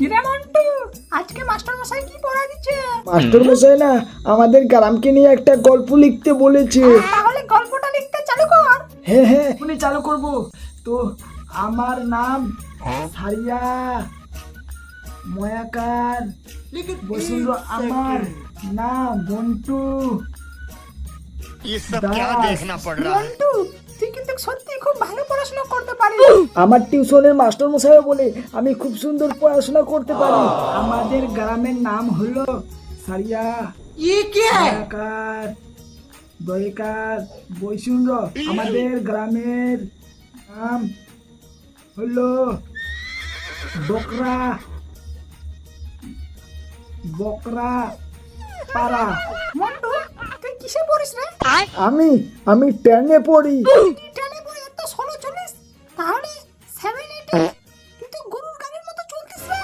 কিরে মন্টু, আজকে মাস্টার মশাই কি পড়া দিচ্ছে? মাস্টার মশাই না আমাদের গ্রামকে নিয়ে একটা গল্প লিখতে বলেছে। তাহলে গল্পটা লিখতে চালু কর। হ্যাঁ হ্যাঁ উনি চালু করব। তো আমার নাম সারিয়া ময়াকার বসুন্ধরা, আমার নাম মন্টু ये सब क्या दास। देखना पड़ रहा है। মন্টু, তুই কিন্তু সত্যি খুব ভালো পড়াশোনা করতে পারিস। আমার টিউশনের মাস্টার মশাই বলে আমি খুব সুন্দর পড়াশোনা করতে পারি। আমাদের গ্রামের নাম হলো সারিয়া ময়াকার দয়াকার বৈশুন্দ্র। আমাদের গ্রামের নাম হলো বকরা বকরা পাড়া। মন্টু, তুই কিসে পড়িস রে? আমি 10-এ পড়ি। টেনে পড়ে এত স্লো চলিস? তাহলে 7-8 তুই তো গরুর গাড়ির মতো চলতিস রে।